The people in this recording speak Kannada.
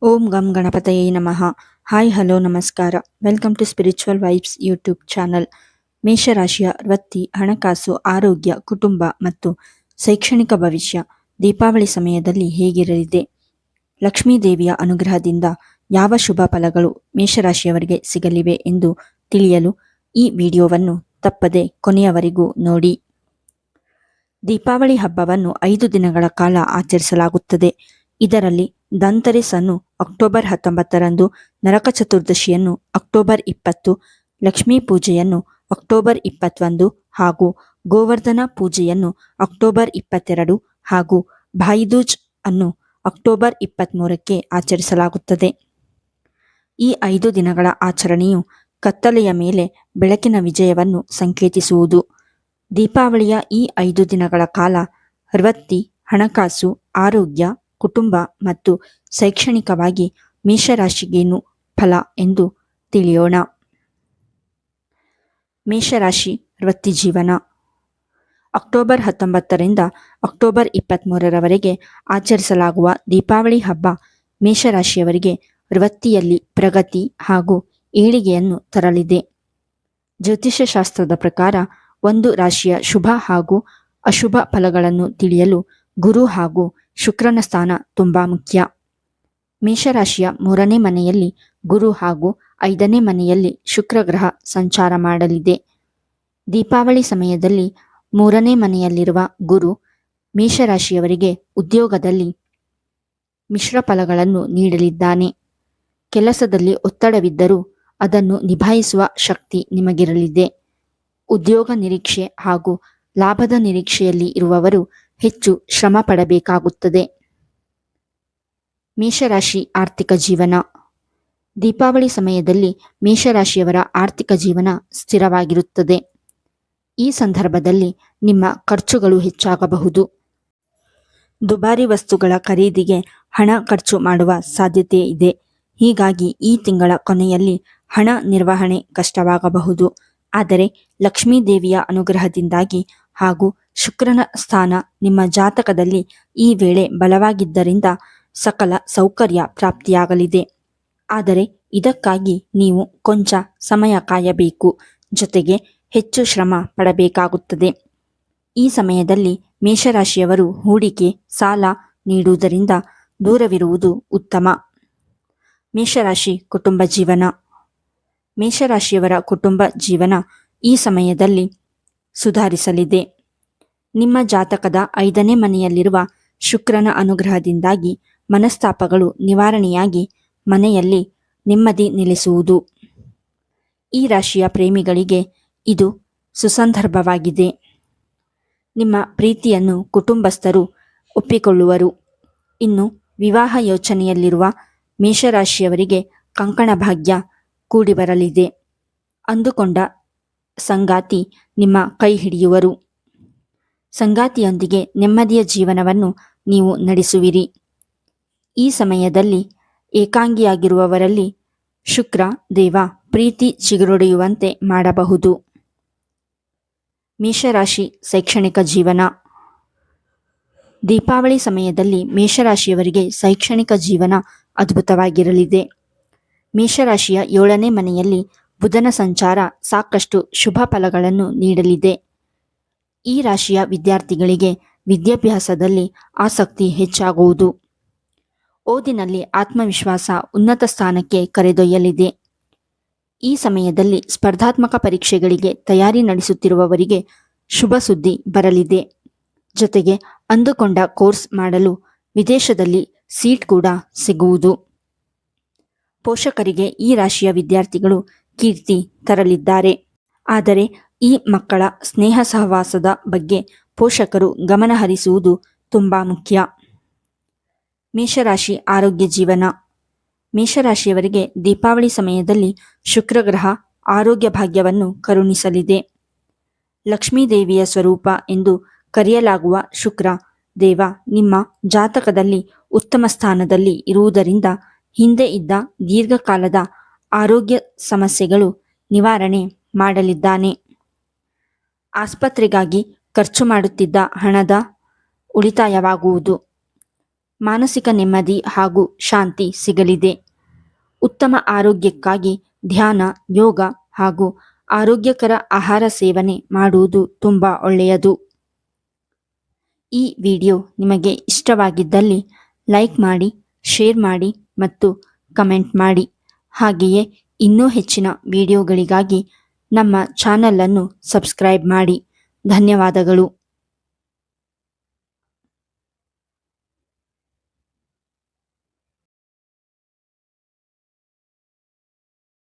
ಓಂ ಗಂ ಗಣಪತಯೇ ನಮಃ. ಹಾಯ್ ಹಲೋ ನಮಸ್ಕಾರ. Welcome to spiritual vibes YouTube channel. ಮೇಷರಾಶಿಯ ವೃತ್ತಿ, ಹಣಕಾಸು, ಆರೋಗ್ಯ, ಕುಟುಂಬ ಮತ್ತು ಶೈಕ್ಷಣಿಕ ಭವಿಷ್ಯ ದೀಪಾವಳಿ ಸಮಯದಲ್ಲಿ ಹೇಗಿರಲಿದೆ? ಲಕ್ಷ್ಮೀ ದೇವಿಯ ಅನುಗ್ರಹದಿಂದ ಯಾವ ಶುಭ ಫಲಗಳು ಮೇಷರಾಶಿಯವರಿಗೆ ಸಿಗಲಿವೆ ಎಂದು ತಿಳಿಯಲು ಈ ವಿಡಿಯೋವನ್ನು ತಪ್ಪದೆ ಕೊನೆಯವರೆಗೂ ನೋಡಿ. ದೀಪಾವಳಿ ಹಬ್ಬವನ್ನು 5 ದಿನಗಳ ಕಾಲ ಆಚರಿಸಲಾಗುತ್ತದೆ. ಇದರಲ್ಲಿ ಧನ್ತೆರಸ್ ಅನ್ನು ಅಕ್ಟೋಬರ್ 19ರಂದು, ನರಕ ಚತುರ್ದಶಿಯನ್ನು ಅಕ್ಟೋಬರ್ 20, ಲಕ್ಷ್ಮೀ ಪೂಜೆಯನ್ನು ಅಕ್ಟೋಬರ್ 21 ಹಾಗೂ ಗೋವರ್ಧನ ಪೂಜೆಯನ್ನು ಅಕ್ಟೋಬರ್ 22 ಹಾಗೂ ಭಾಯಿದೂಜ್ ಅನ್ನು ಅಕ್ಟೋಬರ್ 23ಕ್ಕೆ ಆಚರಿಸಲಾಗುತ್ತದೆ. ಈ 5 ದಿನಗಳ ಆಚರಣೆಯು ಕತ್ತಲೆಯ ಮೇಲೆ ಬೆಳಕಿನ ವಿಜಯವನ್ನು ಸಂಕೇತಿಸುವುದು. ದೀಪಾವಳಿಯ ಈ 5 ದಿನಗಳ ಕಾಲ ವೃತ್ತಿ, ಹಣಕಾಸು, ಆರೋಗ್ಯ, ಕುಟುಂಬ ಮತ್ತು ಶೈಕ್ಷಣಿಕವಾಗಿ ಮೇಷರಾಶಿಗೇನು ಫಲ ಎಂದು ತಿಳಿಯೋಣ. ಮೇಷರಾಶಿ ವೃತ್ತಿ ಜೀವನ. ಅಕ್ಟೋಬರ್ 19ರಿಂದ ಅಕ್ಟೋಬರ್ 23ರವರೆಗೆ ಆಚರಿಸಲಾಗುವ ದೀಪಾವಳಿ ಹಬ್ಬ ಮೇಷರಾಶಿಯವರಿಗೆ ವೃತ್ತಿಯಲ್ಲಿ ಪ್ರಗತಿ ಹಾಗೂ ಏಳಿಗೆಯನ್ನು ತರಲಿದೆ. ಜ್ಯೋತಿಷ್ಯ ಶಾಸ್ತ್ರದ ಪ್ರಕಾರ ಒಂದು ರಾಶಿಯ ಶುಭ ಹಾಗೂ ಅಶುಭ ಫಲಗಳನ್ನು ತಿಳಿಯಲು ಗುರು ಹಾಗೂ ಶುಕ್ರನ ಸ್ಥಾನ ತುಂಬಾ ಮುಖ್ಯ. ಮೇಷರಾಶಿಯ 3ನೇ ಮನೆಯಲ್ಲಿ ಗುರು ಹಾಗೂ 5ನೇ ಮನೆಯಲ್ಲಿ ಶುಕ್ರ ಗ್ರಹ ಸಂಚಾರ ಮಾಡಲಿದೆ. ದೀಪಾವಳಿ ಸಮಯದಲ್ಲಿ 3ನೇ ಮನೆಯಲ್ಲಿರುವ ಗುರು ಮೇಷರಾಶಿಯವರಿಗೆ ಉದ್ಯೋಗದಲ್ಲಿ ಮಿಶ್ರ ಫಲಗಳನ್ನು ನೀಡಲಿದ್ದಾನೆ. ಕೆಲಸದಲ್ಲಿ ಒತ್ತಡವಿದ್ದರೂ ಅದನ್ನು ನಿಭಾಯಿಸುವ ಶಕ್ತಿ ನಿಮಗಿರಲಿದೆ. ಉದ್ಯೋಗ ನಿರೀಕ್ಷೆ ಹಾಗೂ ಲಾಭದ ನಿರೀಕ್ಷೆಯಲ್ಲಿ ಇರುವವರು ಹೆಚ್ಚು ಶ್ರಮ ಪಡಬೇಕಾಗುತ್ತದೆ. ಮೇಷರಾಶಿ ಆರ್ಥಿಕ ಜೀವನ. ದೀಪಾವಳಿ ಸಮಯದಲ್ಲಿ ಮೇಷರಾಶಿಯವರ ಆರ್ಥಿಕ ಜೀವನ ಸ್ಥಿರವಾಗಿರುತ್ತದೆ. ಈ ಸಂದರ್ಭದಲ್ಲಿ ನಿಮ್ಮ ಖರ್ಚುಗಳು ಹೆಚ್ಚಾಗಬಹುದು. ದುಬಾರಿ ವಸ್ತುಗಳ ಖರೀದಿಗೆ ಹಣ ಖರ್ಚು ಮಾಡುವ ಸಾಧ್ಯತೆ ಇದೆ. ಹೀಗಾಗಿ ಈ ತಿಂಗಳ ಕೊನೆಯಲ್ಲಿ ಹಣ ನಿರ್ವಹಣೆ ಕಷ್ಟವಾಗಬಹುದು. ಆದರೆ ಲಕ್ಷ್ಮೀ ದೇವಿಯ ಅನುಗ್ರಹದಿಂದಾಗಿ ಹಾಗೂ ಶುಕ್ರನ ಸ್ಥಾನ ನಿಮ್ಮ ಜಾತಕದಲ್ಲಿ ಈ ವೇಳೆ ಬಲವಾಗಿದ್ದರಿಂದ ಸಕಲ ಸೌಕರ್ಯ ಪ್ರಾಪ್ತಿಯಾಗಲಿದೆ. ಆದರೆ ಇದಕ್ಕಾಗಿ ನೀವು ಕೊಂಚ ಸಮಯ ಕಾಯಬೇಕು, ಜೊತೆಗೆ ಹೆಚ್ಚು ಶ್ರಮ ಪಡಬೇಕಾಗುತ್ತದೆ. ಈ ಸಮಯದಲ್ಲಿ ಮೇಷರಾಶಿಯವರು ಹೂಡಿಕೆ, ಸಾಲ ನೀಡುವುದರಿಂದ ದೂರವಿರುವುದು ಉತ್ತಮ. ಮೇಷರಾಶಿ ಕುಟುಂಬ ಜೀವನ. ಮೇಷರಾಶಿಯವರ ಕುಟುಂಬ ಜೀವನ ಈ ಸಮಯದಲ್ಲಿ ಸುಧಾರಿಸಲಿದೆ. ನಿಮ್ಮ ಜಾತಕದ 5ನೇ ಮನೆಯಲ್ಲಿರುವ ಶುಕ್ರನ ಅನುಗ್ರಹದಿಂದಾಗಿ ಮನಸ್ತಾಪಗಳು ನಿವಾರಣೆಯಾಗಿ ಮನೆಯಲ್ಲಿ ನೆಮ್ಮದಿ ನೆಲೆಸುವುದು. ಈ ರಾಶಿಯ ಪ್ರೇಮಿಗಳಿಗೆ ಇದು ಸುಸಂದರ್ಭವಾಗಿದೆ. ನಿಮ್ಮ ಪ್ರೀತಿಯನ್ನು ಕುಟುಂಬಸ್ಥರು ಒಪ್ಪಿಕೊಳ್ಳುವರು. ಇನ್ನು ವಿವಾಹ ಯೋಚನೆಯಲ್ಲಿರುವ ಮೇಷರಾಶಿಯವರಿಗೆ ಕಂಕಣ ಭಾಗ್ಯ ಕೂಡಿ ಬರಲಿದೆ. ಅಂದುಕೊಂಡ ಸಂಗಾತಿ ನಿಮ್ಮ ಕೈ ಹಿಡಿಯುವರು. ಸಂಗಾತಿಯೊಂದಿಗೆ ನೆಮ್ಮದಿಯ ಜೀವನವನ್ನು ನೀವು ನಡೆಸುವಿರಿ. ಈ ಸಮಯದಲ್ಲಿ ಏಕಾಂಗಿಯಾಗಿರುವವರಲ್ಲಿ ಶುಕ್ರ ದೇವ ಪ್ರೀತಿ ಚಿಗುರೊಡೆಯುವಂತೆ ಮಾಡಬಹುದು. ಮೇಷರಾಶಿ ಶೈಕ್ಷಣಿಕ ಜೀವನ. ದೀಪಾವಳಿ ಸಮಯದಲ್ಲಿ ಮೇಷರಾಶಿಯವರಿಗೆ ಶೈಕ್ಷಣಿಕ ಜೀವನ ಅದ್ಭುತವಾಗಿರಲಿದೆ. ಮೇಷರಾಶಿಯ 7ನೇ ಮನೆಯಲ್ಲಿ ಬುಧನ ಸಂಚಾರ ಸಾಕಷ್ಟು ಶುಭ ಫಲಗಳನ್ನು ನೀಡಲಿದೆ. ಈ ರಾಶಿಯ ವಿದ್ಯಾರ್ಥಿಗಳಿಗೆ ವಿದ್ಯಾಭ್ಯಾಸದಲ್ಲಿ ಆಸಕ್ತಿ ಹೆಚ್ಚಾಗುವುದು. ಓದಿನಲ್ಲಿ ಆತ್ಮವಿಶ್ವಾಸ ಉನ್ನತ ಸ್ಥಾನಕ್ಕೆ ಕರೆದೊಯ್ಯಲಿದೆ. ಈ ಸಮಯದಲ್ಲಿ ಸ್ಪರ್ಧಾತ್ಮಕ ಪರೀಕ್ಷೆಗಳಿಗೆ ತಯಾರಿ ನಡೆಸುತ್ತಿರುವವರಿಗೆ ಶುಭ ಸುದ್ದಿ ಬರಲಿದೆ. ಜೊತೆಗೆ ಅಂದುಕೊಂಡ ಕೋರ್ಸ್ ಮಾಡಲು ವಿದೇಶದಲ್ಲಿ ಸೀಟ್ ಕೂಡ ಸಿಗುವುದು. ಪೋಷಕರಿಗೆ ಈ ರಾಶಿಯ ವಿದ್ಯಾರ್ಥಿಗಳು ಕೀರ್ತಿ ತರಲಿದ್ದಾರೆ. ಆದರೆ ಈ ಮಕ್ಕಳ ಸ್ನೇಹ ಸಹವಾಸದ ಬಗ್ಗೆ ಪೋಷಕರು ಗಮನ ಹರಿಸುವುದು ತುಂಬಾ ಮುಖ್ಯ. ಮೇಷರಾಶಿ ಆರೋಗ್ಯ ಜೀವನ. ಮೇಷರಾಶಿಯವರಿಗೆ ದೀಪಾವಳಿ ಸಮಯದಲ್ಲಿ ಶುಕ್ರ ಗ್ರಹ ಆರೋಗ್ಯ ಭಾಗ್ಯವನ್ನು ಕರುಣಿಸಲಿದೆ. ಲಕ್ಷ್ಮೀ ದೇವಿಯ ಸ್ವರೂಪ ಎಂದು ಕರೆಯಲಾಗುವ ಶುಕ್ರ ದೇವ ನಿಮ್ಮ ಜಾತಕದಲ್ಲಿ ಉತ್ತಮ ಸ್ಥಾನದಲ್ಲಿ ಇರುವುದರಿಂದ ಹಿಂದೆ ಇದ್ದ ದೀರ್ಘಕಾಲದ ಆರೋಗ್ಯ ಸಮಸ್ಯೆಗಳು ನಿವಾರಣೆ ಮಾಡಲಿದ್ದಾನೆ. ಆಸ್ಪತ್ರೆಗಾಗಿ ಖರ್ಚು ಮಾಡುತ್ತಿದ್ದ ಹಣದ ಉಳಿತಾಯವಾಗುವುದು. ಮಾನಸಿಕ ನೆಮ್ಮದಿ ಹಾಗೂ ಶಾಂತಿ ಸಿಗಲಿದೆ. ಉತ್ತಮ ಆರೋಗ್ಯಕ್ಕಾಗಿ ಧ್ಯಾನ, ಯೋಗ ಹಾಗೂ ಆರೋಗ್ಯಕರ ಆಹಾರ ಸೇವನೆ ಮಾಡುವುದು ತುಂಬ ಒಳ್ಳೆಯದು. ಈ ವಿಡಿಯೋ ನಿಮಗೆ ಇಷ್ಟವಾಗಿದ್ದಲ್ಲಿ ಲೈಕ್ ಮಾಡಿ, ಶೇರ್ ಮಾಡಿ ಮತ್ತು ಕಮೆಂಟ್ ಮಾಡಿ. ಹಾಗೆಯೇ ಇನ್ನೂ ಹೆಚ್ಚಿನ ವಿಡಿಯೋಗಳಿಗಾಗಿ ನಮ್ಮ ಚಾನಲನ್ನು ಸಬ್ಸ್ಕ್ರೈಬ್ ಮಾಡಿ. ಧನ್ಯವಾದಗಳು.